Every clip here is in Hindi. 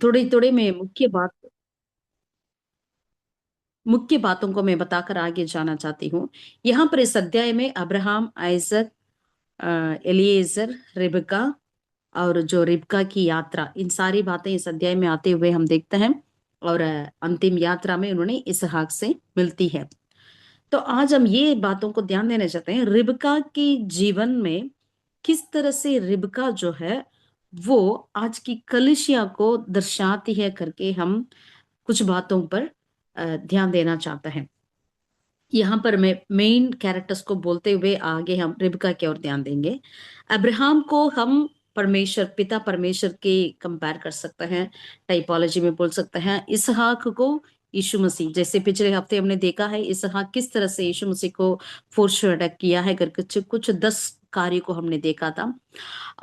थोड़ी थोड़ी मैं मुख्य बातों को मैं बताकर आगे जाना चाहती हूँ। यहाँ पर इस अध्याय में अब्राहम, आइजक, एलिएजर, रिबका और जो रिबका की यात्रा, इन सारी बातें इस अध्याय में आते हुए हम देखते हैं। और अंतिम यात्रा में उन्होंने इसहाक से मिलती है। तो आज हम ये बातों को ध्यान देना चाहते हैं, रिबका के जीवन में किस तरह से रिबका जो है वो आज की कलीसिया को दर्शाती है करके हम कुछ बातों पर ध्यान देना चाहते हैं। यहाँ पर मैं मेन कैरेक्टर्स को बोलते हुए आगे हम रिबका की ओर ध्यान देंगे। अब्राहम को हम परमेश्वर, पिता परमेश्वर के कंपेयर कर सकते हैं, टाइपोलॉजी में बोल सकते हैं। इसहाक को यीशु मसीह, जैसे पिछले हफ्ते हमने देखा है इसहाक किस तरह से यीशु मसीह को फोरशैडो किया है करके कुछ 10 कार्य को हमने देखा था।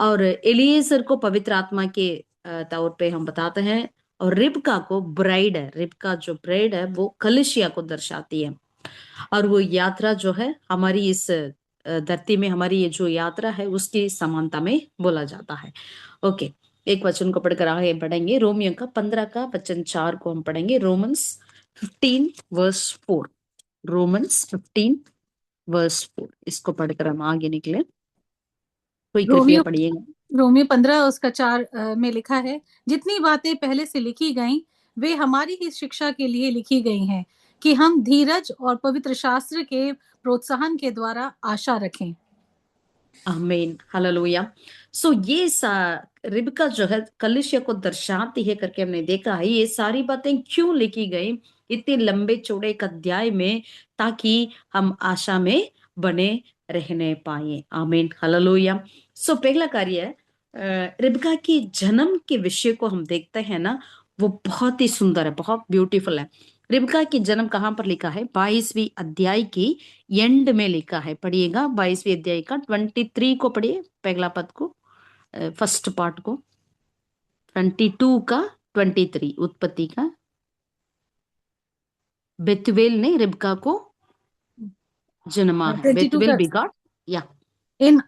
और एलिएजर को पवित्र आत्मा के तौर पे हम बताते हैं। और रिबका को ब्राइड है, रिबका जो ब्राइड है वो कलिसिया को दर्शाती है। और वो यात्रा जो है हमारी इस धरती में, हमारी ये जो यात्रा है उसकी समानता में बोला जाता है। ओके, एक वचन को पढ़कर आगे बढ़ेंगे। रोमियो का 15 का वचन 4 को हम पढ़ेंगे। Romans 15 verse 4। रोमन्स 15 वर्स 4, इसको पढ़कर हम आगे निकले। कोई कृपया रोमियो पढ़िएगा। रोमियो 15 उसका 4 में लिखा है, जितनी बातें पहले से लिखी गईं वे हमारी ही शिक्षा के लिए लिखी गई हैं, कि हम धीरज और पवित्र शास्त्र के प्रोत्साहन के द्वारा आशा रखें। आमीन, हालेलुया। सो ये रिबका जो है कलिसिया को दर्शाती है करके हमने देखा है। ये सारी बातें क्यों लिखी गई इतने लंबे चौड़े एक अध्याय में, ताकि हम आशा में बने रहने पाए। आमीन, हालेलुया। सो पहला कार्य है, रिबका की जन्म के विषय को हम देखते हैं ना, वो बहुत ही सुंदर है, बहुत ब्यूटीफुल है। रिबका की जन्म कहाँ पर लिखा है? 22वीं अध्याय की एंड में लिखा है। पढ़िएगा 22वीं अध्याय का 23 को पढ़िए, पहला पद को, फर्स्ट पार्ट को। 22 का 23 उत्पत्ति का। बेतुएल ने रिबका को जन्मा है। 22 बेतुएल का। बिगॉट, या इन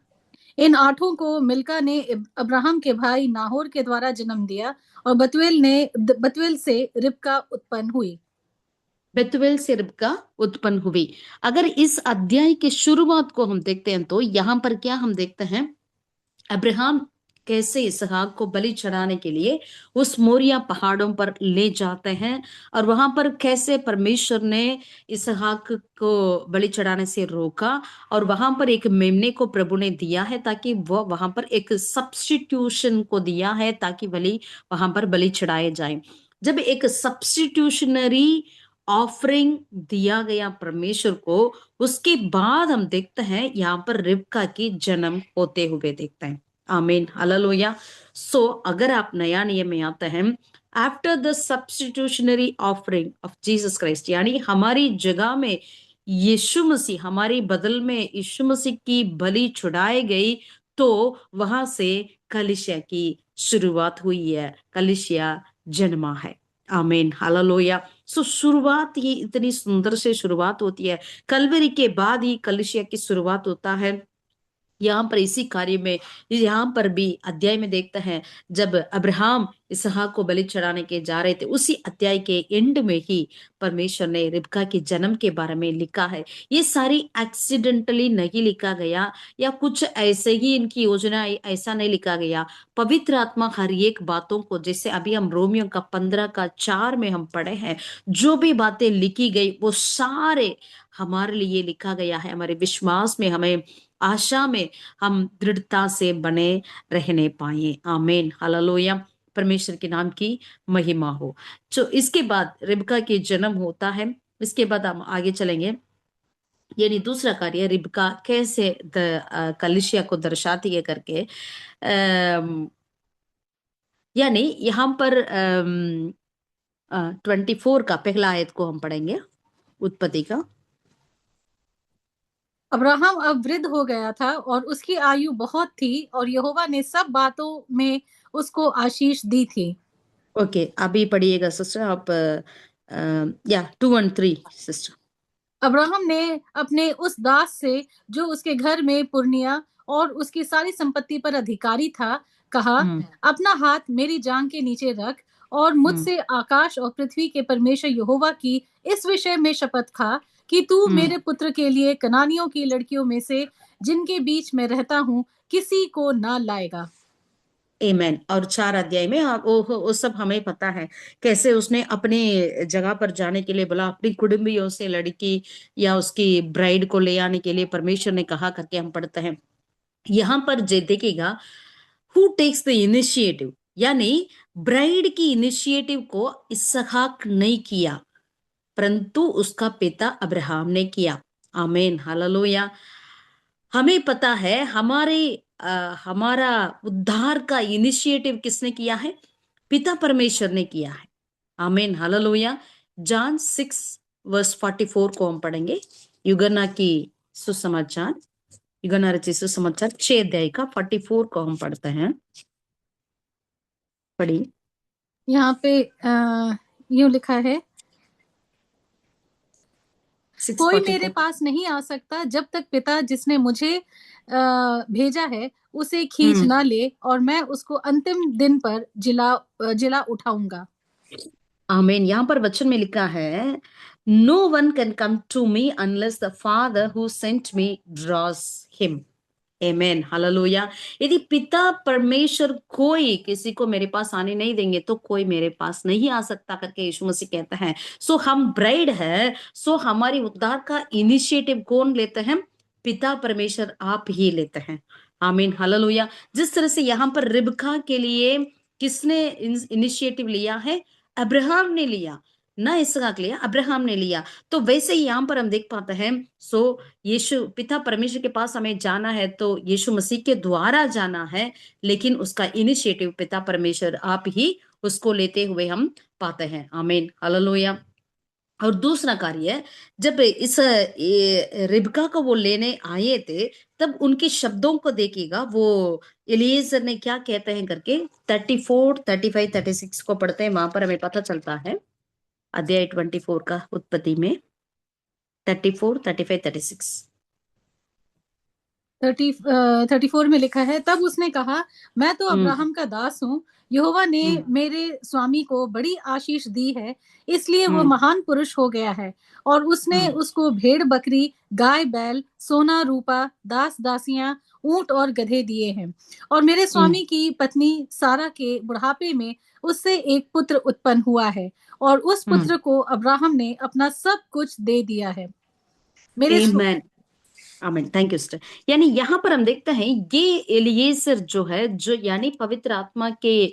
इन आठों को मिल्का ने अब्राहम के भाई नाहोर के द्वारा जन्म दिया, और बतूएल से रिबका उत्पन्न हुई। बेतुएल से रिबका उत्पन्न हुई। अगर इस अध्याय की शुरुआत को हम देखते हैं तो यहाँ पर क्या हम देखते हैं? अब्राहम कैसे इसहाक को बलि चढ़ाने के लिए उस मोरिया पहाड़ों पर ले जाते हैं, और वहां पर कैसे परमेश्वर ने इसहाक को बलि चढ़ाने से रोका। और वहां पर एक मेमने को प्रभु ने दिया है, ताकि वो वहां पर एक सब्स्टिट्यूशन को दिया है, ताकि वहां पर बलि चढ़ाए जाए। जब एक सब्स्टिट्यूशनरी ऑफरिंग दिया गया परमेश्वर को, उसके बाद हम देखते हैं यहाँ पर रिबका की जन्म होते हुए देखते हैं। आमीन, हालेलुया। सो अगर आप नया नियम में आते हैं, after the substitutionary offering of Jesus Christ, यानी हमारी जगह में यीशु मसीह, हमारी बदल में यीशु मसीह की बलि चढ़ाई गई, तो वहां से कलीसिया की शुरुआत हुई है, कलीसिया जन्मा है। आमीन, हालेलुया। सो शुरुआत ही इतनी सुंदर से शुरुआत होती है। कलवरी के बाद ही कलीसिया की शुरुआत होता है। यहाँ पर इसी कार्य में, यहाँ पर भी अध्याय में देखते हैं, जब अब्राहम इसहाक को बलि चढ़ाने के जा रहे थे, उसी अध्याय के एंड में ही परमेश्वर ने रिबका के जन्म के बारे में लिखा है। ये सारी एक्सीडेंटली नहीं लिखा गया, या कुछ ऐसे ही इनकी योजना ऐसा नहीं लिखा गया। पवित्र आत्मा हर एक बातों को, जैसे अभी हम रोमियो का 15 का 4 में हम पढ़े हैं, जो भी बातें लिखी गई वो सारे हमारे लिए लिखा गया है, हमारे विश्वास में, हमें आशा में हम दृढ़ता से बने रहने पाए। आमीन, हालेलुया। परमेश्वर के नाम की महिमा हो। तो इसके बाद रिबका के जन्म होता है। इसके बाद हम आगे चलेंगे। यानी दूसरा कार्य, रिबका कैसे कलिसिया को दर्शाती है करके। यानी यहाँ पर 24 का पहला आयत को हम पढ़ेंगे, उत्पत्ति का। अब्राहम अब वृद्ध हो गया था और उसकी आयु बहुत थी, और यहोवा ने सब बातों में उसको आशीष दी थी। ओके, अभी पढ़िएगा सिस्टर आप, या 2 और 3 सिस्टर। अब्राहम ने अपने उस दास से, जो उसके घर में पुरनिया और उसकी सारी संपत्ति पर अधिकारी था, कहा, हम्म अपना हाथ मेरी जांघ के नीचे रख और हम्म मुझसे आकाश और पृथ्वी के परमेश्वर यहोवा की इस विषय में शपथ खा कि तू हम्म मेरे पुत्र के लिए कनानियों की लड़कियों में से जिनके बीच मैं रहता हूँ किसी को ना लाएगा। आमेन। और 4 अध्याय में वो सब हमें पता है कैसे उसने अपनी जगह पर जाने के लिए बोला, अपनी कुटुंबियों से लड़की या उसकी ब्राइड को ले आने के लिए परमेश्वर ने कहा करके हम पढ़ते हैं। यहाँ पर जे देखिएगा, हु टेक्स द इनिशिएटिव, यानी ब्राइड की इनिशिएटिव को इसहाक नहीं किया, परंतु उसका पिता अब्राहम ने किया। आमीन, हालेलुया। हमें पता है हमारा उद्धार का इनिशिएटिव किसने किया है? पिता परमेश्वर ने किया है। आमीन, हालेलुया। जॉन 6:44 को हम पढ़ेंगे। युगन्ना की सुसमाचार, युगन्ना रचित सुसमाचार 6 अध्याय का 44 को हम पढ़ते हैं। पढ़ी। यहाँ पे यूं लिखा है, कोई मेरे 6:44। पास नहीं आ सकता जब तक पिता जिसने मुझे भेजा है उसे खींच हम्म ना ले, और मैं उसको अंतिम दिन पर जिला उठाऊंगा। आमीन। यहाँ पर वचन में लिखा है, no one can come to me unless the father who sent me draws him. Amen, hallelujah. यदि पिता परमेश्वर कोई किसी को मेरे पास आने नहीं देंगे तो कोई मेरे पास नहीं आ सकता करके यीशु मसीह कहता है। सो हम ब्राइड है, सो हमारी उद्धार का इनिशिएटिव कौन लेते हैं? पिता परमेश्वर आप ही लेते हैं। आमीन, हालेलुया। जिस तरह से यहाँ पर रिबका के लिए किसने इनिशिएटिव लिया है? अब्राहम ने लिया, ना इसहाक लिया, अब्राहम ने लिया। तो वैसे ही यहाँ पर हम देख पाते हैं, सो यीशु पिता परमेश्वर के पास हमें जाना है तो यीशु मसीह के द्वारा जाना है, लेकिन उसका इनिशिएटिव पिता परमेश्वर आप ही उसको लेते हुए हम पाते हैं। आमीन, हालेलुया। और दूसरा कार्य है, जब रिबका को वो लेने आए थे, तब उनके शब्दों को देखिएगा, वो एलिएजर ने क्या कहते हैं करके 34, 35, 36 को पढ़ते हैं, वहां पर हमें पता चलता है। अध्याय 24 का उत्पत्ति में 34, 35, 36। 34 में लिखा है, तब उसने कहा, मैं तो हम्म अब्राहम का दास हूँ, यहोवा ने हम्म मेरे स्वामी को बड़ी आशीष दी है, इसलिए वो हम्म महान पुरुष हो गया है, और उसने हम्म उसको भेड़ बकरी गाय बैल सोना रूपा दास दासियां ऊंट और गधे दिए हैं, और मेरे हम्म स्वामी की पत्नी सारा के बुढ़ापे में उससे एक पुत्र उत्पन्न हुआ है, और उस हम्म पुत्र को अब्राहम ने अपना सब कुछ दे दिया है। मेरे आमेन, आमीन। Thank you sister. यानी यहाँ पर हम देखते हैं, ये एलियेजर जो है, जो यानी पवित्र आत्मा के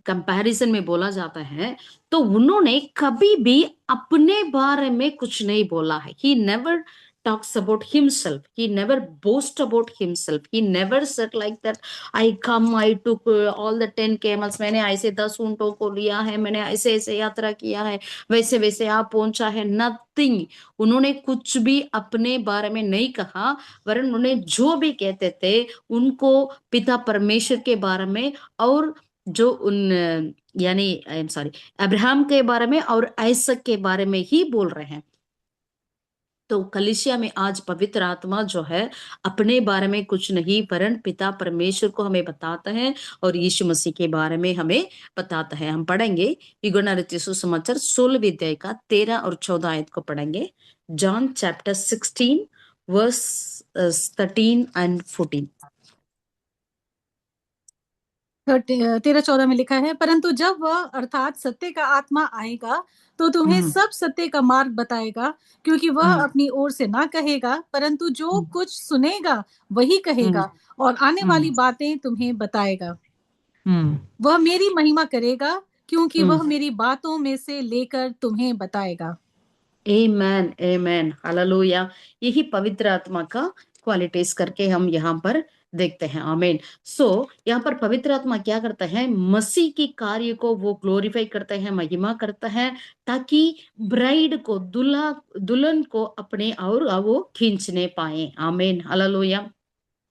कंपैरिजन में बोला जाता है, तो उन्होंने कभी भी अपने बारे में कुछ नहीं बोला है। He never talks about himself, he never boasts about himself, he never said like that, I took all the 10 camels, मैंने ऐसे 10 ऊंटों को लिया है, मैंने ऐसे ऐसे यात्रा किया है, वैसे वैसे आप पहुंचा है। नथिंग। उन्होंने कुछ भी अपने बारे में नहीं कहा, वरन उन्होंने जो भी कहते थे उनको पिता परमेश्वर के बारे में, और जो उन यानी आई एम सॉरी, अब्राहम के बारे में और आइसक के बारे में ही बोल रहे हैं। तो कलीसिया में आज पवित्र आत्मा जो है अपने बारे में कुछ नहीं, वरन पिता परमेश्वर को हमें बताता है और यीशु मसीह के बारे में हमें बताता है। हम पढ़ेंगे यूहन्ना रचित सुसमाचार 16वें अध्याय का 13 और 14 आयत को पढ़ेंगे। John chapter 16 verse 13 and 14। 13-14 में लिखा है, परंतु जब वह अर्थात सत्य का आत्मा आएगा तो तुम्हें हम्म सब सत्य का मार्ग बताएगा, क्योंकि वह हम्म अपनी ओर से ना कहेगा, परंतु जो हम्म कुछ सुनेगा वही हम्म कहेगा, और आने वाली हम्म बातें तुम्हें बताएगा। हम्म वह मेरी महिमा करेगा, क्योंकि हम्म वह मेरी बातों में से लेकर तुम्हें बताएगा। आमेन, आमेन, हालेलुया। यही पवित्र आत्मा का क्वालिटीज करके हम यहाँ पर देखते हैं। आमीन। सो यहाँ पर पवित्र आत्मा क्या करता है? मसीह की कार्य को वो ग्लोरीफाई करता है, महिमा करता है, ताकि ब्राइड को, दुल्हा दुल्हन को अपने और वो खींचने पाए। आमीन, हालेलुया।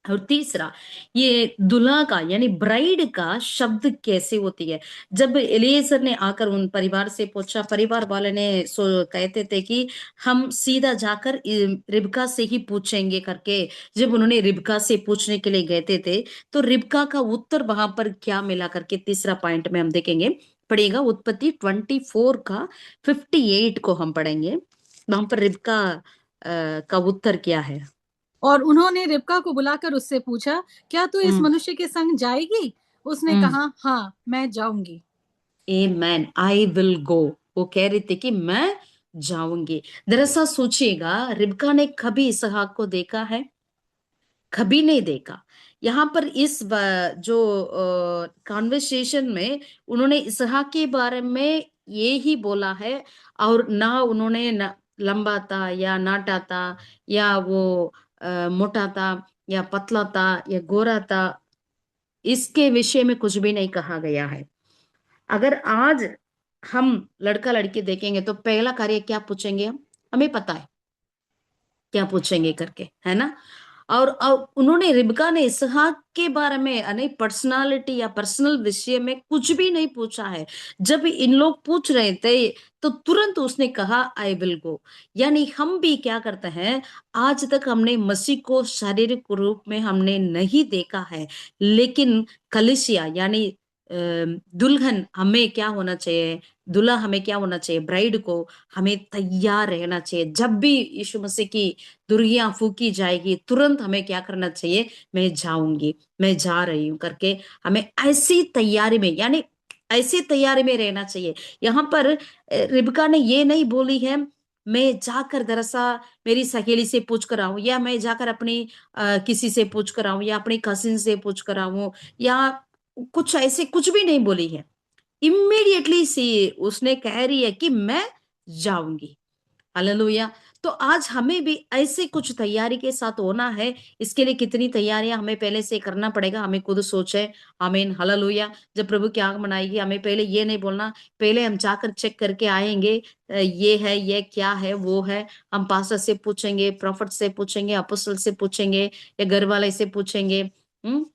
और तीसरा, ये दुल्हा का यानी ब्राइड का शब्द कैसे होती है। जब एलिएजर ने आकर उन परिवार से पूछा, परिवार वाले ने कहते थे कि हम सीधा जाकर रिबका से ही पूछेंगे करके। जब उन्होंने रिबका से पूछने के लिए गए थे, तो रिबका का उत्तर वहां पर क्या मिला करके तीसरा पॉइंट में हम देखेंगे। पढ़ेगा उत्पत्ति 24 का 58 को हम पढ़ेंगे। वहां पर रिबका का उत्तर क्या है। और उन्होंने रिबका को बुलाकर उससे पूछा, क्या तू इस हम्म मनुष्य के संग जाएगी? उसने हम्म कहा, हाँ, मैं जाऊंगी। Amen, I will go. वो कह रही थी कि मैं जाऊंगी। दरअसल सोचिएगा, रिबका ने कभी इसहाक को देखा है? कभी नहीं देखा। यहाँ पर इस जो कॉन्वर्सेशन में उन्होंने इसहाक के बारे में ये ही बोला है। और ना उन्होंने न लंबा था या नाटा था, या वो मोटा था या पतला था या गोरा था, इसके विषय में कुछ भी नहीं कहा गया है। अगर आज हम लड़का लड़की देखेंगे तो पहला कार्य क्या पूछेंगे हम? हमें पता है क्या पूछेंगे करके, है ना। और उन्होंने, रिबका ने इसहाक के बारे में यानी पर्सनालिटी या पर्सनल विषय में कुछ भी नहीं पूछा है। जब इन लोग पूछ रहे थे तो तुरंत उसने कहा आई विल गो। यानी हम भी क्या करते हैं, आज तक हमने मसीह को शारीरिक रूप में हमने नहीं देखा है, लेकिन कलिसिया यानी दुल्हन हमें क्या होना चाहिए, दूल्हा हमें क्या होना चाहिए, ब्राइड को हमें तैयार रहना चाहिए। जब भी यीशु मसीह की दुर्गियां फूकी जाएगी, तुरंत हमें क्या करना चाहिए, मैं जाऊंगी, मैं जा रही हूं करके हमें ऐसी तैयारी में यानी ऐसी तैयारी में रहना चाहिए। यहाँ पर रिबका ने ये नहीं बोली है मैं जाकर दरअसल मेरी सहेली से पूछ कर आऊं, या मैं जाकर अपनी किसी से पूछ कर आऊं, या अपनी कजिन से पूछ कर आऊं, या कुछ ऐसे कुछ भी नहीं बोली है। इमीडिएटली सी उसने कह रही है कि मैं जाऊंगी। हालेलुया। तो आज हमें भी ऐसे कुछ तैयारी के साथ होना है। इसके लिए कितनी तैयारियां हमें पहले से करना पड़ेगा, हमें खुद सोचे। आमीन, हालेलुया। जब प्रभु की आंख मनाएगी, हमें पहले ये नहीं बोलना, पहले हम जाकर चेक करके आएंगे, ये है, ये क्या है, वो है। हम पास्टर से पूछेंगे, प्रॉफिट से पूछेंगे, अपोस्टल से पूछेंगे, या घर वाले से पूछेंगे। हम्म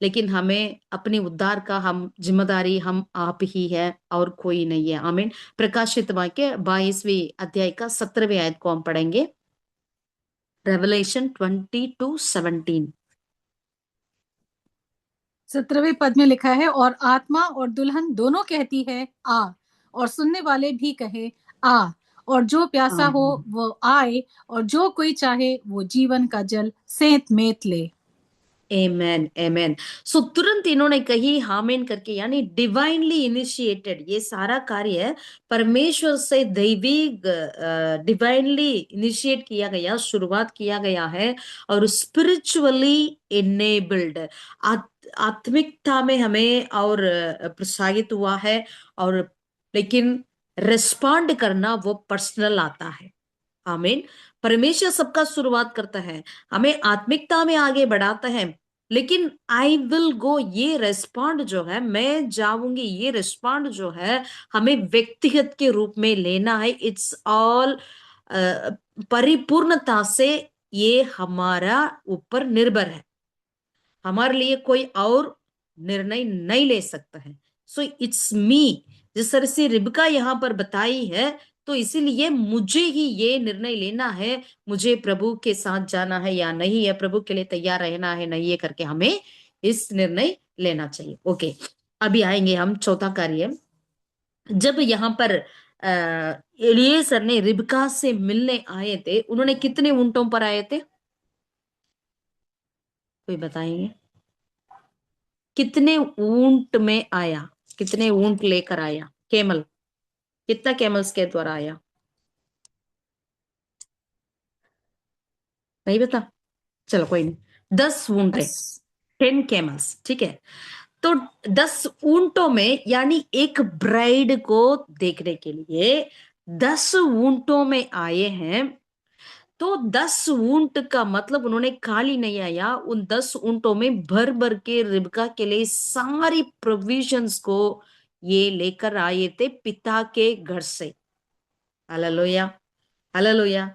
लेकिन हमें अपनी उद्धार का हम जिम्मेदारी हम आप ही है, और कोई नहीं है। आमीन। प्रकाशित वाक्य 22वीं अध्याय का 17वें आयत को हम पढ़ेंगे। रेवलेशन 22:17। 17वें पद में लिखा है, और आत्मा और दुल्हन दोनों कहती है, आ। और सुनने वाले भी कहे, आ। और जो प्यासा हो आमीन, वो आए, और जो कोई चाहे वो जीवन का जल सेंत मेत ले। Amen, amen. सो तुरंत इन्होंने कही हामेन करके, यानी डिवाइनली इनिशिएटेड ये सारा कार्य परमेश्वर से दैवी डिवाइनली इनिशिएट किया गया, शुरुआत किया गया है। और स्पिरिचुअली इनेबल्ड, आत्मिकता में हमें और प्रोत्साहित हुआ है। और लेकिन रिस्पॉन्ड करना वो पर्सनल आता है। आमीन। परमेश्वर सबका शुरुआत करता है, हमें आत्मिकता में आगे बढ़ाता है। लेकिन आई विल गो, ये रेस्पॉन्ड जो है, मैं जाऊंगी, ये रेस्पॉन्ड जो है, हमें व्यक्तिगत के रूप में लेना है। इट्स ऑल परिपूर्णता से ये हमारा ऊपर निर्भर है। हमारे लिए कोई और निर्णय नहीं ले सकता है। सो इट्स मी, जिस तरह से रिबका यहाँ पर बताई है, तो इसीलिए मुझे ही ये निर्णय लेना है, मुझे प्रभु के साथ जाना है या नहीं है, प्रभु के लिए तैयार रहना है नहीं है करके हमें इस निर्णय लेना चाहिए। ओके, अभी आएंगे हम चौथा कार्य। जब यहाँ पर एलिएजर ने रिबका से मिलने आए थे, उन्होंने कितने ऊंटों पर आए थे, कोई बताएंगे? कितने ऊंट में आया, कितने ऊंट लेकर आया, केमल, कितना केमल्स के द्वारा आया? नहीं बता, चलो कोई नहीं। 10 ऊंट है, बस। 10 कैमल्स, ठीक है। तो 10 ऊंटों में यानी एक ब्राइड को देखने के लिए 10 ऊंटों में आए हैं। तो 10 ऊंट का मतलब उन्होंने खाली नहीं आया, उन 10 ऊंटों में भर भर के रिबका के लिए सारी प्रोविजंस को ये लेकर आए थे पिता के घर से। Hallelujah, hallelujah.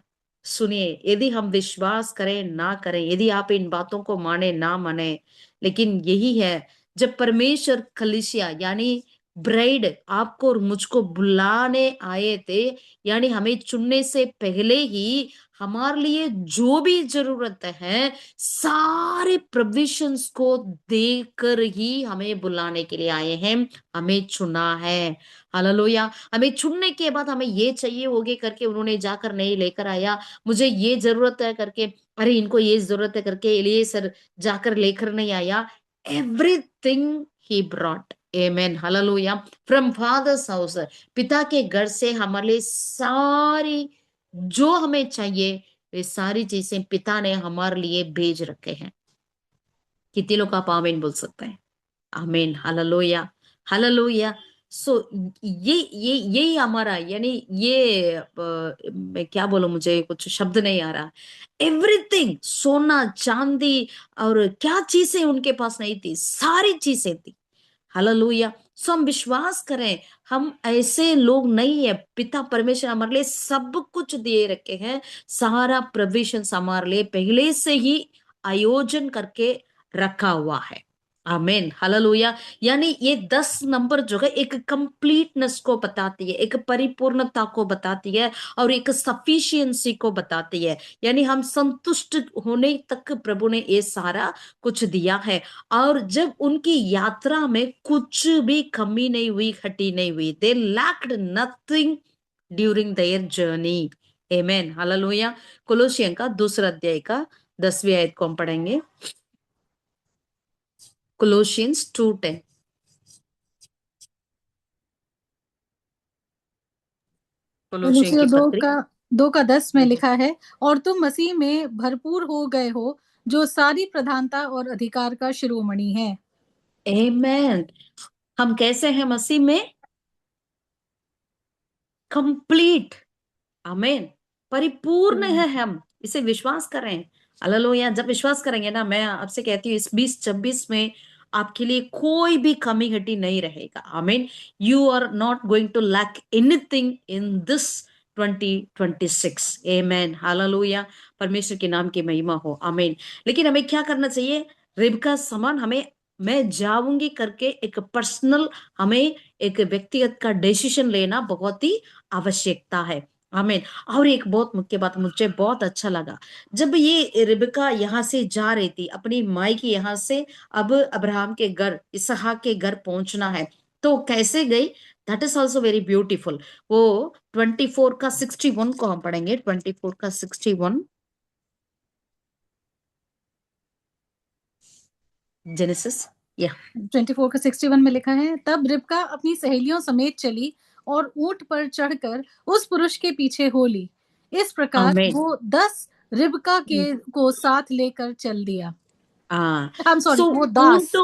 सुनिए, यदि हम विश्वास करें ना करें, यदि आप इन बातों को माने ना माने, लेकिन यही है, जब परमेश्वर कलीसिया यानी ब्राइड आपको और मुझको बुलाने आए थे, यानी हमें चुनने से पहले ही हमारे लिए जो भी जरूरत है सारे प्रोविजंस को देकर ही हमें बुलाने के लिए आए हैं, हमें चुना है। हालेलुया। हमें चुनने के बाद हमें ये चाहिए होगे करके उन्होंने जाकर नहीं लेकर आया, मुझे ये जरूरत है करके, अरे इनको ये जरूरत है करके लिए सर जाकर लेकर नहीं आया। Everything he brought, amen, hallelujah, from fathers house, पिता के घर से हमारे लिए सारी जो हमें चाहिए वे सारी चीजें पिता ने हमारे लिए भेज रखे हैं। कितने लोग आप आमीन बोल सकते हैं? आमीन, हालेलुया, हालेलुया। सो ये हमारा यानी ये मैं क्या बोलूं, मुझे कुछ शब्द नहीं आ रहा। एवरीथिंग, सोना चांदी और क्या चीजें उनके पास नहीं थी, सारी चीजें थी। हालेलुया। सो हम विश्वास करें, हम ऐसे लोग नहीं है, पिता परमेश्वर हमारे लिए सब कुछ दिए रखे हैं, सारा प्रोविजन हमारे लिए पहले से ही आयोजन करके रखा हुआ है। आमीन, हालेलुया। यानी ये 10 नंबर जो है एक कंप्लीटनेस को बताती है, एक परिपूर्णता को बताती है और एक सफिशियंसी को बताती है, यानी हम संतुष्ट होने तक प्रभु ने ये सारा कुछ दिया है। और जब उनकी यात्रा में कुछ भी कमी नहीं हुई, घटी नहीं हुई, they lacked nothing during their journey. Amen, hallelujah. Colossian का 2 अध्याय का 10वीं आयत को हम पढ़ेंगे। कोलोसियंस 2:10। कोलोसियन कुलुसियों की दो पत्री। का 2:10 में लिखा है, और तुम मसीह में भरपूर हो गए हो, जो सारी प्रधानता और अधिकार का शिरोमणि है। आमेन। हम कैसे हैं मसीह में? कंप्लीट। आमीन, परिपूर्ण है हम, इसे विश्वास करें। हालेलुया। जब विश्वास करेंगे ना, मैं आपसे कहती हूँ इस 2026 में आपके लिए कोई भी कमी घटी नहीं रहेगा। आमीन। You are not going to lack anything in this 2026। आमीन, हालेलुया। परमेश्वर के नाम की महिमा हो। आमीन। लेकिन हमें क्या करना चाहिए? रिबका समान हमें मैं जाऊंगी करके एक पर्सनल, हमें एक व्यक्तिगत का डिसीजन लेना बहुत ही आवश्यकता है। आमीन। और एक बहुत मुख्य बात मुझे बहुत अच्छा लगा, जब ये रिबका यहाँ से जा रही थी अपनी माई की यहाँ से, अब अब्राहम के घर, इसहाक के घर पहुंचना है, तो कैसे गई? That is also very beautiful. वो 24 का 61 को हम पढ़ेंगे। 24 का 61, जेनेसिस। या 24:61 में लिखा है, तब रिबका अपनी सहेलियों समेत चली और ऊंट पर चढ़कर उस पुरुष के पीछे हो ली। इस प्रकार आमीन। वो 10 रिबका के को साथ लेकर चल दिया। हाँ। हम सॉरी, सो ऊंटों,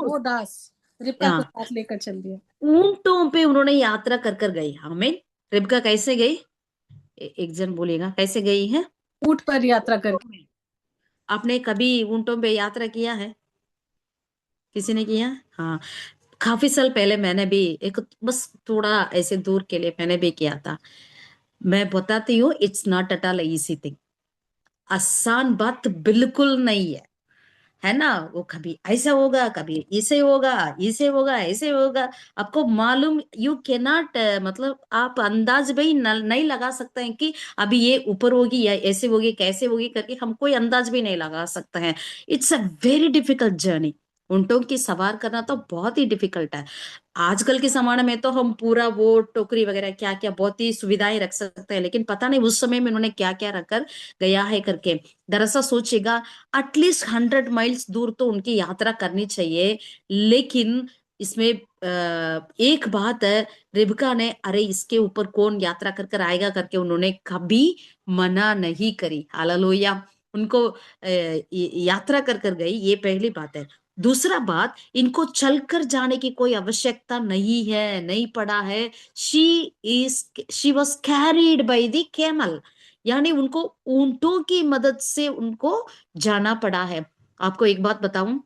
वो दास रिबका को हाँ, साथ लेकर चल दिया। ऊंटों पे उन्होंने यात्रा कर कर गई। आमीन। रिबका कैसे गई? एक जन बोलेगा कैसे गई है? ऊंट पर यात्रा ऊंटों करके। में। आपने कभी ऊंटों पे यात्रा किया है? किसी ने किया? हाँ। काफी साल पहले मैंने भी एक, बस थोड़ा ऐसे दूर के लिए मैंने भी किया था। मैं बताती हूँ, it's not at all easy thing. आसान बात बिल्कुल नहीं है ना? वो कभी ऐसा होगा, कभी इसे होगा, इसे होगा, ऐसे होगा। आपको मालूम, यू कैन नॉट, मतलब आप अंदाज भी नहीं लगा सकते हैं कि अभी ये ऊपर होगी या ऐसे होगी, कैसे होगी करके हम कोई अंदाज भी नहीं लगा सकते हैं। It's a very difficult journey. ऊंटों की सवार करना तो बहुत ही डिफिकल्ट है। आजकल के जमाने में तो हम पूरा वो टोकरी वगैरह क्या क्या बहुत ही सुविधाएं रख सकते हैं, लेकिन पता नहीं उस समय में उन्होंने क्या क्या रखकर गया है करके। दरअसल सोचेगा, एटलीस्ट 100 माइल्स दूर तो उनकी यात्रा करनी चाहिए। लेकिन इसमें एक बात है, रिबका ने, अरे इसके ऊपर कौन यात्रा कर कर आएगा करके उन्होंने कभी मना नहीं करी। हालेलुया। उनको यात्रा कर कर गई, ये पहली बात है। दूसरा बात, इनको चलकर जाने की कोई आवश्यकता नहीं है, नहीं पड़ा है। She was carried by the camel, यानी उनको ऊंटों की मदद से उनको जाना पड़ा है। आपको एक बात बताऊं,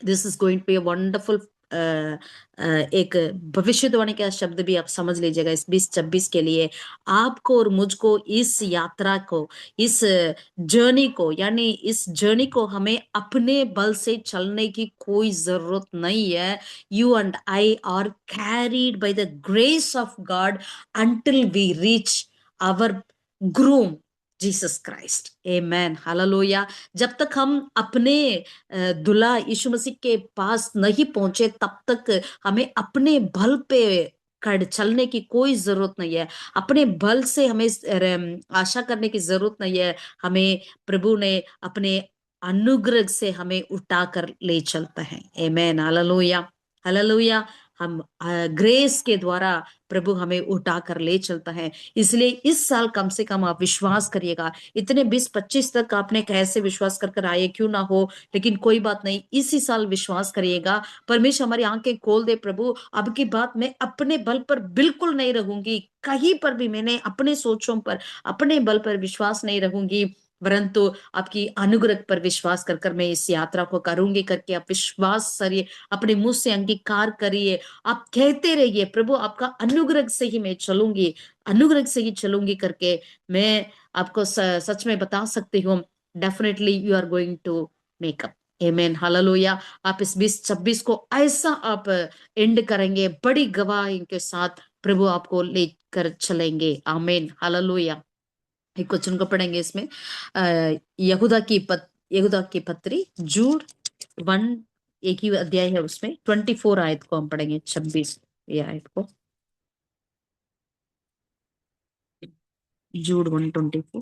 this is going to be a wonderful एक भविष्यवाणी का शब्द भी आप समझ लीजिएगा इस 2026 के लिए। आपको और मुझको इस यात्रा को, इस जर्नी को, यानी इस जर्नी को हमें अपने बल से चलने की कोई जरूरत नहीं है। You and I are carried by the grace of God until we reach our groom Jesus Christ. आमेन, हालेलुया। जब तक हम अपने दुल्हा यीशु मसीह के पास नहीं पहुंचे तब तक हमें अपने बल पे कर चलने की कोई जरूरत नहीं है। अपने बल से हमें आशा करने की जरूरत नहीं है। हमें प्रभु ने अपने अनुग्रह से हमें उठा कर ले चलता है। आमेन, हालेलुया, हालेलुया। हम ग्रेस के द्वारा प्रभु हमें उठा कर ले चलता है। इसलिए इस साल कम से कम आप विश्वास करिएगा। इतने 20-25 तक आपने कैसे विश्वास कर आए क्यों ना हो, लेकिन कोई बात नहीं, इसी साल विश्वास करिएगा। परमेश्वर हमारी आंखें खोल दे। प्रभु अब की बात मैं अपने बल पर बिल्कुल नहीं रहूंगी, कहीं पर भी मैंने अपने सोचों पर, अपने बल पर विश्वास नहीं रहूंगी, परंतु आपकी अनुग्रह पर विश्वास कर कर मैं इस यात्रा को करूंगी करके आप विश्वास करिए, अपने मुंह से अंगीकार करिए। आप कहते रहिए प्रभु आपका अनुग्रह से ही मैं चलूंगी, अनुग्रह से ही चलूंगी करके। मैं आपको सच में बता सकती हूँ, definitely you are going to make up. आमेन, हालेलुया। आप इस 2026 को ऐसा आप एंड करेंगे, बड़ी गवाही के साथ प्रभु आपको लेकर चलेंगे। आमेन, हालेलुया। एक वचन को पढ़ेंगे इसमें, यहूदा की पत्री जूड 1, एक ही अध्याय है उसमें 24 आयत को हम पढ़ेंगे, 26 ये आयत को, जूड 1:24।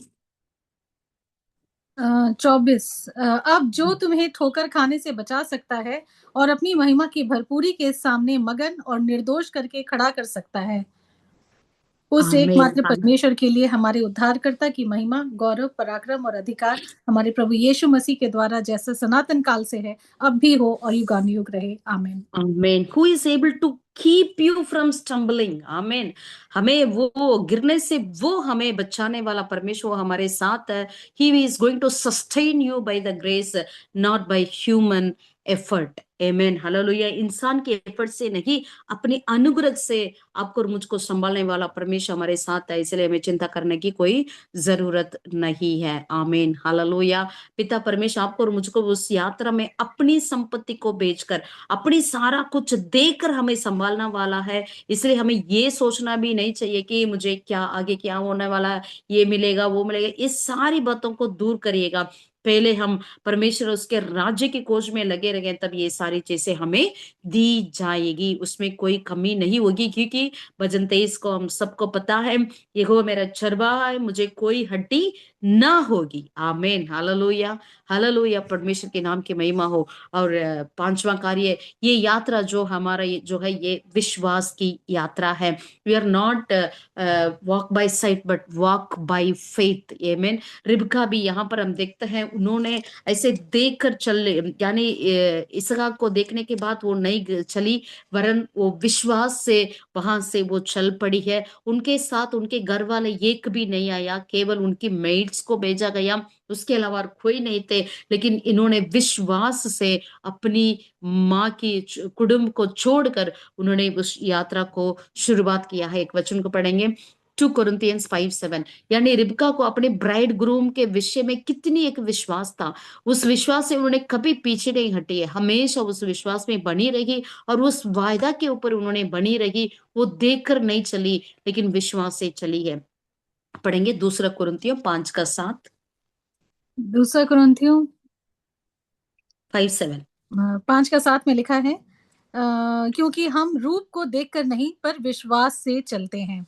24। अब जो तुम्हें ठोकर खाने से बचा सकता है और अपनी महिमा की भरपूरी के सामने मगन और निर्दोष करके खड़ा कर सकता है, उस आमेन, एकमात्र परमेश्वर के लिए हमारे उद्धारकर्ता की महिमा, गौरव, पराक्रम और अधिकार हमारे प्रभु यीशु मसीह के द्वारा जैसा सनातन काल से है, अब भी हो और युगानुयुग रहे। आमीन। Amen. Who is able to keep you from stumbling. Amen. हमें वो गिरने से वो हमें बचाने वाला परमेश्वर हमारे साथ है। He is going to sustain you by the grace, not by human effort. आमेन, हालेलुया। इंसान के एफर्ट से नहीं, अपनी अनुग्रह से आपको और मुझको संभालने वाला परमेश्वर हमारे साथ है, इसलिए हमें चिंता करने की कोई जरूरत नहीं है। आमीन, हालेलुया। पिता परमेश्वर आपको और मुझको उस यात्रा में अपनी संपत्ति को बेचकर, अपनी सारा कुछ देकर हमें संभालना वाला है। इसलिए हमें ये सोचना भी नहीं चाहिए कि मुझे क्या आगे क्या होने वाला है, ये मिलेगा वो मिलेगा, इस सारी बातों को दूर करिएगा। पहले हम परमेश्वर उसके राज्य की खोज में लगे रहे, तब ये सारी चीजें हमें दी जाएगी, उसमें कोई कमी नहीं होगी। क्योंकि भजन 23 को हम सबको पता है, यहोवा मेरा चरवाहा है, मुझे कोई हड्डी ना होगी। आमीन, हालेलुया, हालेलुया। परमेश्वर के नाम की महिमा हो। और पांचवा कार्य, ये यात्रा जो हमारा जो है ये विश्वास की यात्रा है। We are not walk by sight but walk by faith. आमीन। रिबका भी यहाँ पर हम देखते हैं, उन्होंने ऐसे देख कर चल, यानी इसहाक को देखने के बाद वो नहीं चली, वरन वो विश्वास से वहां से वो चल पड़ी है। उनके साथ उनके घर वाले एक भी नहीं आया, केवल उनकी मेड्स को भेजा गया, उसके अलावा और कोई नहीं थे। लेकिन इन्होंने विश्वास से अपनी माँ की कुटुंब को छोड़कर उन्होंने उस यात्रा को शुरुआत किया है। एक वचन को पढ़ेंगे, 2 Corinthians 5:7। यानी रिबका को अपने ब्राइड ग्रूम के विषय में कितनी एक विश्वास था, उस विश्वास से उन्होंने कभी पीछे नहीं हटी है, हमेशा उस विश्वास में बनी रही और उस वायदा के ऊपर उन्होंने बनी रही। वो देखकर नहीं चली, लेकिन विश्वास से चली है। पढ़ेंगे 2 कुरिन्थियों 5:7। 2 कुरिन्थियों 5:7। 5:7 में लिखा है, क्योंकि हम रूप को देखकर नहीं पर विश्वास से चलते हैं।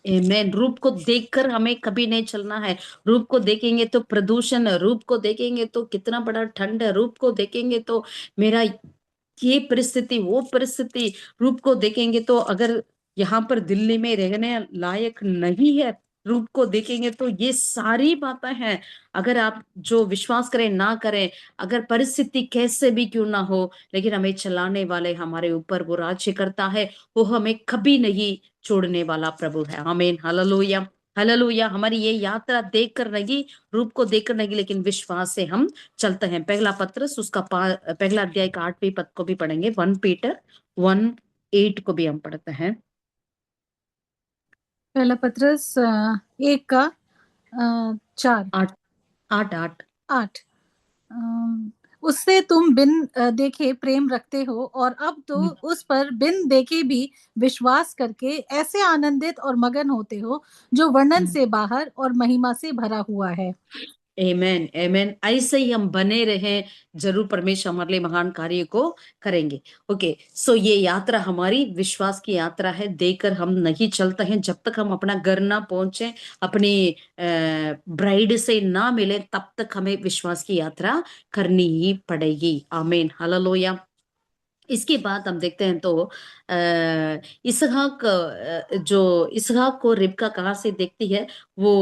आमेन। रूप को देखकर हमें कभी नहीं चलना है। रूप को देखेंगे तो प्रदूषण है, रूप को देखेंगे तो कितना बड़ा ठंड है, रूप को देखेंगे तो मेरा ये परिस्थिति वो परिस्थिति, रूप को देखेंगे तो अगर यहाँ पर दिल्ली में रहने लायक नहीं है, रूप को देखेंगे तो ये सारी बातें हैं। अगर आप जो विश्वास करें ना करें, अगर परिस्थिति कैसे भी क्यों ना हो, लेकिन हमें चलाने वाले हमारे ऊपर वो राज्य करता है, वो हमें कभी नहीं छोड़ने वाला प्रभु है। आमीन, हालेलुया, हालेलुया। हमारी ये यात्रा देख कर नहीं, रूप को देख कर नहीं, लेकिन विश्वास से हम चलते हैं। पहला पत्रस उसका पहला अध्याय का 8वीं पद को भी पढ़ेंगे। 1 पीटर 1:8 को भी हम पढ़ते हैं। पहला पत्रस 1 का 4 8 8 8। 8। उससे तुम बिन देखे प्रेम रखते हो, और अब तो उस पर बिन देखे भी विश्वास करके ऐसे आनंदित और मगन होते हो जो वर्णन से बाहर और महिमा से भरा हुआ है। आमेन आमेन। ऐसे ही हम बने रहें, जरूर परमेश्वर हमारे लिए महान कार्य को करेंगे। ओके, सो ये यात्रा हमारी विश्वास की यात्रा है। देकर हम नहीं चलते हैं जब तक हम अपना घर ना पहुंचे, अपनी ब्राइड से ना मिले, तब तक हमें विश्वास की यात्रा करनी ही पड़ेगी। आमीन हालेलुया। इसके बाद हम देखते हैं तो इसहाक, जो इसहाक को रिबका कहाँ से देखती है, वो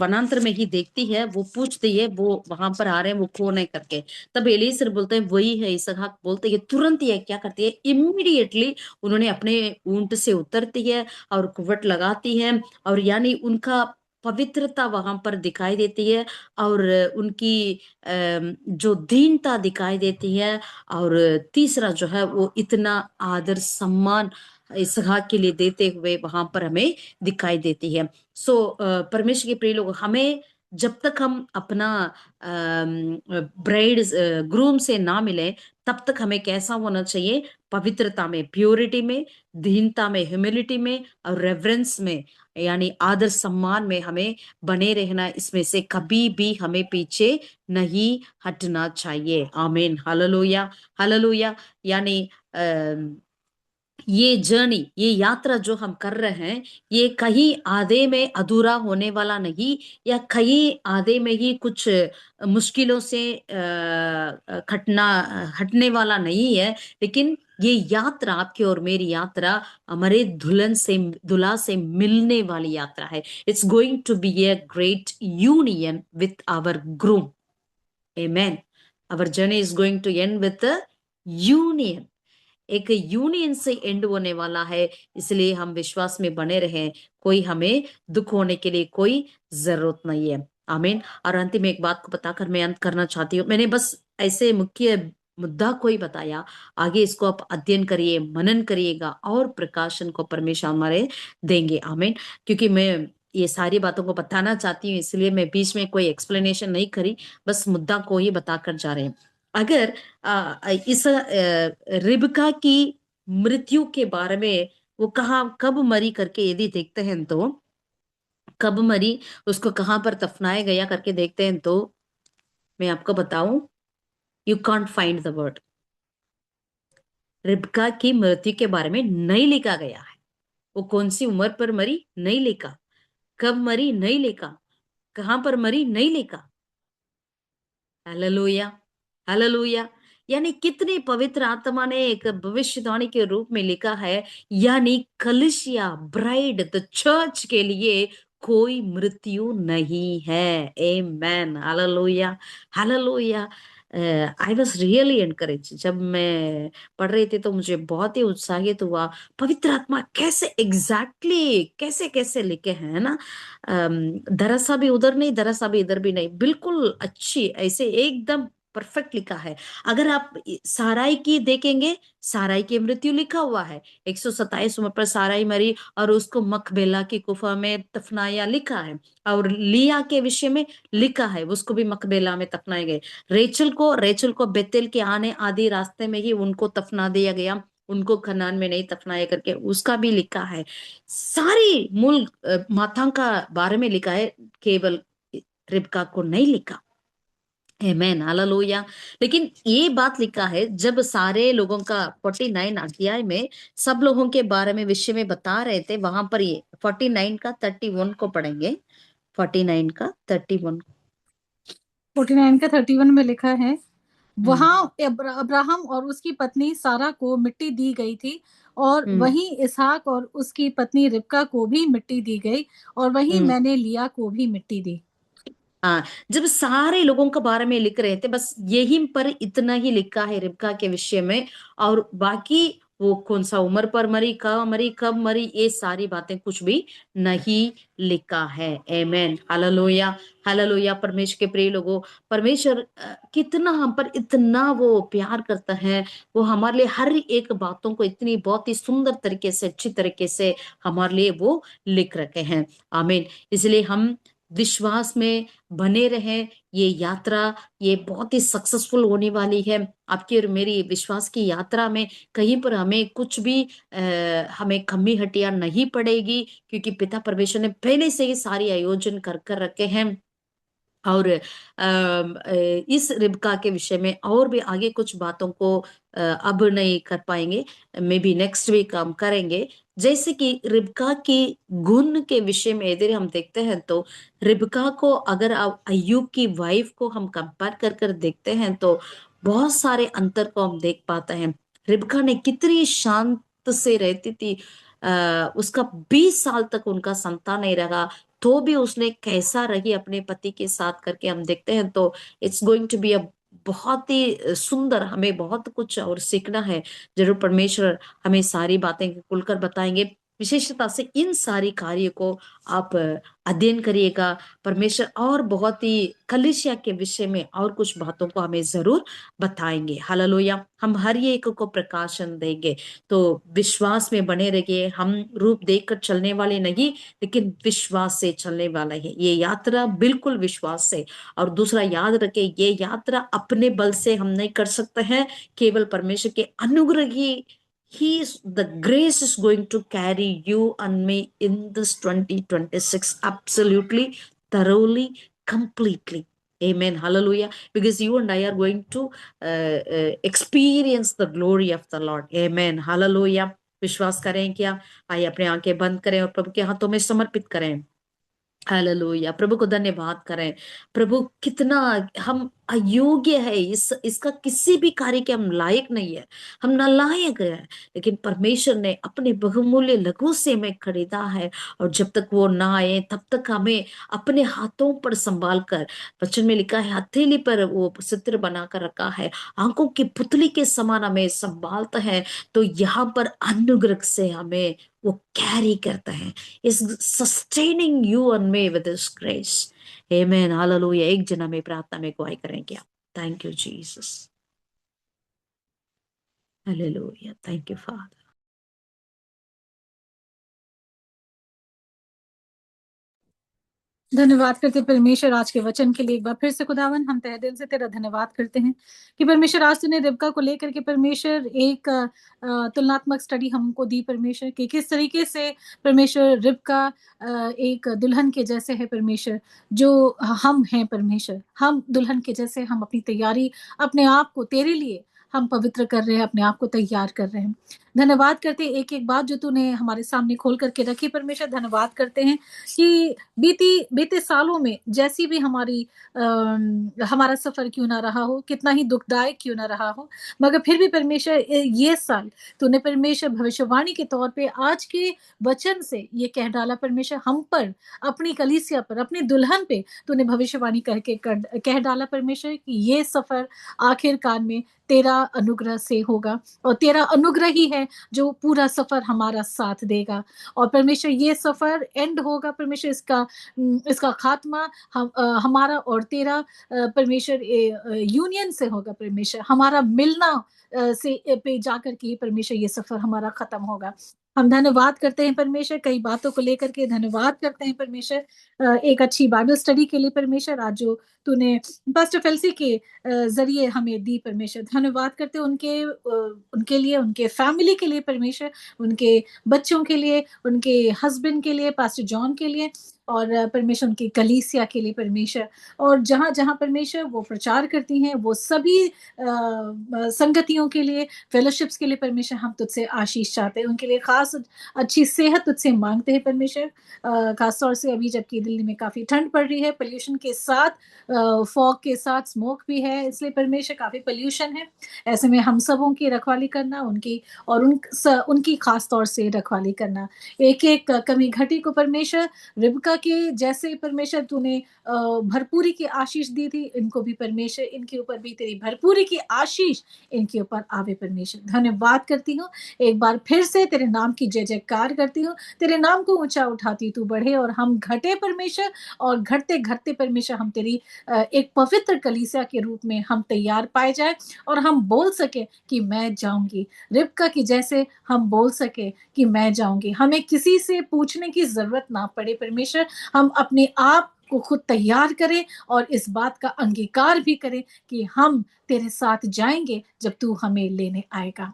वनांतर में ही देखती है। वो पूछती है, वो वहां पर आ रहे हैं, वो कौन है करके। तब एलीसर बोलते हैं वही है। इसहाक बोलते हैं, तुरंत ये क्या करती है, इमीडिएटली उन्होंने अपने ऊंट से उतरती है और कुवट लगाती है, और यानी उनका पवित्रता वहां पर दिखाई देती है, और उनकी जो दीनता दिखाई देती है। और तीसरा जो है, वो इतना आदर सम्मान इसहाक के लिए देते हुए वहां पर हमें दिखाई देती है। सो परमेश्वर के प्रिय लोग, हमें जब तक हम अपना ब्राइड ग्रूम से ना मिले, तब तक हमें कैसा होना चाहिए, पवित्रता में, प्योरिटी में, दीनता में, ह्यूमिलिटी में, और रेवरेंस में, यानी आदर सम्मान में हमें बने रहना। इसमें से कभी भी हमें पीछे नहीं हटना चाहिए। आमीन हालेलुया हालेलुया। यानी ये जर्नी, ये यात्रा जो हम कर रहे हैं, ये कहीं आधे में अधूरा होने वाला नहीं, या कहीं आधे में ही कुछ मुश्किलों से खटना हटने वाला नहीं है। लेकिन ये यात्रा, आपकी और मेरी यात्रा, हमारे दुल्हा से मिलने वाली यात्रा है। It's going to be a great union with our groom. Amen. Our journey is going to end with a union. एक यूनियन से एंड होने वाला है। इसलिए हम विश्वास में बने रहें। कोई हमें दुख होने के लिए कोई जरूरत नहीं है। आमीन। और अंतिम एक बात को बताकर मैं अंत करना चाहती हूँ। मैंने बस ऐसे मुख्य मुद्दा को ही बताया। आगे इसको आप अध्ययन करिए, मनन करिएगा, और प्रकाशन को परमेश्वर हमारे देंगे। आमीन। क्योंकि मैं ये सारी बातों को बताना चाहती हूँ, इसलिए मैं बीच में कोई एक्सप्लेनेशन नहीं करी, बस मुद्दा को ही बताकर जा रहे हैं। अगर इस रिबका की मृत्यु के बारे में, वो कहाँ कब मरी करके यदि देखते हैं तो, कब मरी, उसको कहाँ पर दफनाया गया करके देखते हैं तो, मैं आपको बताऊं, you can't find the word. रिबका की मृत्यु के बारे में नहीं लिखा गया है। वो कौन सी उम्र पर मरी नहीं लिखा, कब मरी नहीं लिखा, कहां पर मरी नहीं लिखा। Hallelujah hallelujah. यानी कितनी पवित्र आत्मा ने एक भविष्यवाणी के रूप में लिखा है। यानी कलिसिया, ब्राइड, द चर्च के लिए कोई मृत्यु नहीं है। Amen hallelujah hallelujah. I was really encourage. जब मैं पढ़ रही थी तो मुझे बहुत ही उत्साहित हुआ। पवित्र आत्मा कैसे एग्जैक्टली कैसे कैसे लिखे हैं ना। दरसा भी उधर नहीं, दरसा भी इधर भी नहीं, बिल्कुल अच्छी ऐसे एकदम परफेक्ट लिखा है। अगर आप साराई की देखेंगे, साराई की मृत्यु लिखा हुआ है। 127 उम्र पर साराई मरी और उसको मकबेला की गुफा में दफनाया लिखा है। और लिया के विषय में लिखा है, उसको भी मकबेला में दफनाए गए। रेचल को बेतेल के आने आदि रास्ते में ही उनको दफना दिया गया, उनको खनान में नहीं दफनाया करके उसका भी लिखा है। सारी मूल माता का बारे में लिखा है, केवल रिबका को नहीं लिखा। Amen hallelujah. लेकिन ये बात लिखा है, जब सारे लोगों का 49 अध्याय में सब लोगों के बारे में विषय में बता रहे थे, वहां पर ये 49 का 31 को पढ़ेंगे। 49 का 31। 49 का 31 में लिखा है, हम्म वहां अब्राहम और उसकी पत्नी सारा को मिट्टी दी गई थी, और हम्म वहीं इसहाक और उसकी पत्नी रिबका को भी मिट्टी दी गई, और वहीं हम्म। मैंने लिया को भी मिट्टी दी। हाँ, जब सारे लोगों के बारे में लिख रहे थे, बस यहीं पर इतना ही लिखा है रिबका के विषय में। और बाकी वो कौन सा उम्र पर मरी कब मरी, ये सारी बातें कुछ भी नहीं लिखा है। आमेन, हालेलुया, हालेलुया। परमेश्वर के प्रिय लोगों, परमेश्वर कितना हम पर इतना वो प्यार करता है, वो हमारे लिए हर एक बातों को इतनी बहुत ही सुंदर तरीके से, अच्छी तरीके से हमारे लिए वो लिख रखे हैं। आमीन। इसलिए हम विश्वास में बने रहें। ये यात्रा ये बहुत ही सक्सेसफुल होने वाली है। आपकी और मेरी विश्वास की यात्रा में कहीं पर हमें कुछ भी हमें कमी हटिया नहीं पड़ेगी, क्योंकि पिता परमेश्वर ने पहले से ही सारी आयोजन कर कर रखे हैं। और इस रिबका के विषय में और भी आगे कुछ बातों को अब नहीं कर पाएंगे, मे बी नेक्स्ट वीक हम करेंगे। जैसे कि रिबका की गुण के विषय में यदि हम देखते हैं तो रिबका को अगर आप अय्यूब की वाइफ को हम कंपेयर कर कर देखते हैं तो बहुत सारे अंतर को हम देख पाते हैं। रिबका ने कितनी शांत से रहती थी। उसका 20 साल तक उनका संतान नहीं रहा, तो भी उसने कैसा रही अपने पति के साथ करके हम देखते हैं। तो it's going to be a बहुत ही सुंदर, हमें बहुत कुछ और सीखना है। जरूर परमेश्वर हमें सारी बातें खुलकर बताएंगे। विशेषता से इन सारी कार्य को आप अध्ययन करिएगा। परमेश्वर और बहुत ही कलीसिया के विषय में और कुछ बातों को हमें जरूर बताएंगे। हालेलुया। हम हर एक को प्रकाशन देंगे। तो विश्वास में बने रहिए। हम रूप देखकर चलने वाले नहीं, लेकिन विश्वास से चलने वाला है ये यात्रा, बिल्कुल विश्वास से। और दूसरा याद रखें, ये यात्रा अपने बल से हम नहीं कर सकते हैं, केवल परमेश्वर के अनुग्रह ही is the grace is going to carry you and me in this 2026 absolutely, thoroughly, completely. Amen, hallelujah. Because you and I are going to experience the glory of the Lord. Amen, hallelujah. विश्वास करें क्या? आइए अपने आंखें बंद करें और प्रभु के हाथों में समर्पित करें। हालेलुया, प्रभु को धन्यवाद करें। प्रभु कितना हम अयोग्य है, इसका किसी भी कार्य के हम लायक नहीं है, हम नालायक है, लेकिन परमेश्वर ने अपने बहुमूल्य लहू से हमें खरीदा है। और जब तक वो ना आए तब तक हमें अपने हाथों पर संभाल कर, वचन में लिखा है हथेली पर वो चित्र बना कर रखा है, आंखों की पुतली के समान हमें संभालता है। तो यहाँ पर अनुग्रह से हमें वो कैरी करता है, is sustaining you and me with his grace. Amen, hallelujah। एक जना में प्रार्थना में अगुवाई करेंगे आप। Thank you Jesus, hallelujah, thank you father. धन्यवाद करते परमेश्वर आज के वचन के लिए। एक बार फिर से खुदावन हम तहे दिल से तेरा धन्यवाद करते हैं कि परमेश्वर आज तूने रिबका को लेकर के परमेश्वर एक तुलनात्मक स्टडी हमको दी परमेश्वर, कि किस तरीके से परमेश्वर रिबका एक दुल्हन के जैसे है परमेश्वर, जो हम हैं परमेश्वर, हम दुल्हन के जैसे हम अपनी तैयारी अपने आप को तेरे लिए हम पवित्र कर रहे हैं, अपने आप को तैयार कर रहे हैं। धन्यवाद करते हैं एक एक बात जो तूने हमारे सामने खोल करके रखी परमेश्वर। धन्यवाद करते हैं कि बीते सालों में जैसी भी हमारा सफर क्यों ना रहा हो, कितना ही दुखदायक क्यों ना रहा हो, मगर फिर भी परमेश्वर ये साल तूने परमेश्वर भविष्यवाणी के तौर पे आज के वचन से ये कह डाला परमेश्वर, हम पर, अपनी कलीसिया पर, अपनी दुल्हन पे तूने भविष्यवाणी करके कह डाला परमेश्वर कि ये सफर आखिरकार में तेरा अनुग्रह से होगा, और तेरा अनुग्रह ही है जो पूरा सफर हमारा साथ देगा। और परमेश्वर ये सफर एंड होगा परमेश्वर, इसका खात्मा हमारा और तेरा परमेश्वर यूनियन से होगा परमेश्वर, हमारा मिलना से पे जाकर के परमेश्वर ये सफर हमारा खत्म होगा। हम धन्यवाद करते हैं परमेश्वर, कई बातों को लेकर के धन्यवाद करते हैं परमेश्वर, एक अच्छी बाइबल स्टडी के लिए परमेश्वर, आज जो तूने पास्टर फेल्सी के जरिए हमें दी परमेश्वर। धन्यवाद करते हैं उनके लिए, उनके फैमिली के लिए परमेश्वर, उनके बच्चों के लिए, उनके हस्बैंड के लिए, पास्टर जॉन के लिए, और परमेश्वर उनकी कलीसिया के लिए परमेश्वर, और जहाँ जहाँ परमेश्वर वो प्रचार करती हैं वो सभी संगतियों के लिए, फेलोशिप्स के लिए परमेश्वर हम तुझसे आशीष चाहते हैं। उनके लिए खास अच्छी सेहत तुझसे मांगते हैं परमेश्वर, खास तौर से अभी जबकि दिल्ली में काफ़ी ठंड पड़ रही है, पोल्यूशन के साथ फॉग के साथ स्मोक भी है, इसलिए परमेश्वर काफ़ी पॉल्यूशन है। ऐसे में हम सबों की रखवाली करना, उनकी खास तौर से रखवाली करना। एक-एक कमी घटी को परमेश्वर, रिबका के जैसे परमेश्वर तूने भरपूरी की आशीष दी थी, इनको भी परमेश्वर, इनके ऊपर भी तेरी भरपूरी की आशीष इनके ऊपर आवे परमेश्वर। धन्यवाद करती हूँ, एक बार फिर से तेरे नाम की जय-जयकार करती हूँ, तेरे नाम को ऊँचा उठाती हूँ, तू बढ़े और हम घटे परमेश्वर, और घटते-घटते परमेश्वर हम तेरी एक पवित्र कलीसिया के रूप में हम तैयार पाए जाएँ, और हम बोल सकें कि मैं जाऊँगी। रिबका की जैसे हम बोल सकें कि मैं जाऊँगी। हमें किसी से पूछने की ज़रूरत ना पड़े परमेश्वर, हम अपने आप को खुद तैयार करें और इस बात का अंगीकार भी करें कि हम तेरे साथ जाएँगे जब तू हमें लेने आएगा।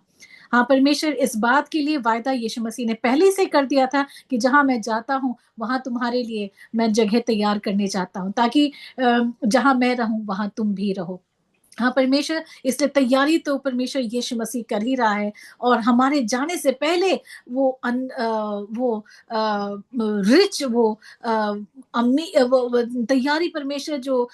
हाँ, परमेश्वर, इस बात के लिए वायदा यीशु मसीह ने पहले से कर दिया था कि जहाँ मैं जाता हूँ, वहाँ तुम्हारे लिए मैं जगह तैयार करने जाता हूँ, ताकि जहाँ मैं रहूँ, वहाँ तुम भी रहो। हाँ, परमेश्वर, इसलिए तैयारी तो परमेश्वर यीशु मसीह कर ही रहा है, और हमारे जाने से पहले वो रिच वो वो तैयारी परमेश्वर जो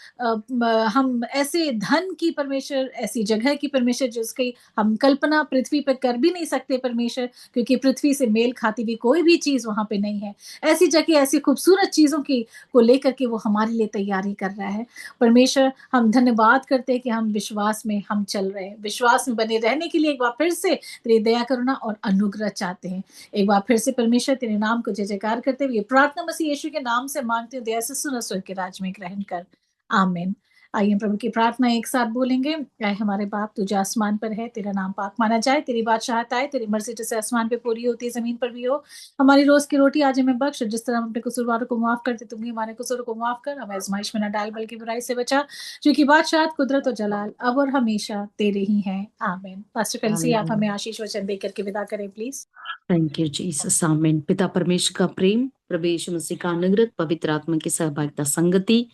हम ऐसे धन की परमेश्वर, ऐसी जगह की परमेश्वर जिसकी हम कल्पना पृथ्वी पर कर भी नहीं सकते परमेश्वर, क्योंकि पृथ्वी से मेल खाती हुई कोई भी चीज़ वहाँ पे नहीं है। ऐसी जगह, ऐसी खूबसूरत चीज़ों की को लेकर के वो हमारे लिए तैयारी कर रहा है। परमेश्वर, हम धन्यवाद करते हैं कि हम विश्वास में हम चल रहे हैं। विश्वास में बने रहने के लिए एक बार फिर से तेरी दया, करुणा और अनुग्रह चाहते हैं। एक बार फिर से परमेश्वर, तेरे नाम को जय-जयकार करते हुए प्रार्थना मसीह यीशु के नाम से मांगते हूँ, दया से सुन और स्वर्ग के राज्य में ग्रहण कर। आमीन। आइए हम प्रभु की प्रार्थना एक साथ बोलेंगे। ऐ हमारे बाप, तू जो आसमान पर है, तेरा नाम पाक माना जाए, तेरी बादशाहत आए, तेरी मर्जी जैसे आसमान पे पूरी होती है, ज़मीन पर भी हो। हमारी रोज़ की रोटी आज हमें बख्श, जिस तरह हम अपने कसूरवारों को माफ़ करते, तुम भी हमारे कसूरों को माफ़ कर। हमें आज़माइश में न डाल, बल्कि बुराई से बचा, क्योंकि बादशाहत, कुदरत और जलाल अब और हमेशा तेरे ही हैं। आमीन। पास्टर फेलिसी, आप हमें आशीष वचन देकर के विदा करें प्लीज़। थैंक यू जीसस, आमीन। पिता परमेश्वर का प्रेम, प्रभु यीशु मसीह का अनुग्रह, पवित्र आत्मा की सहभागिता, संगति,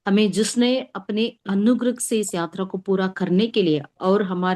हमें जिसने अपने अनुग्रह से इस यात्रा को पूरा करने के लिए और हमारा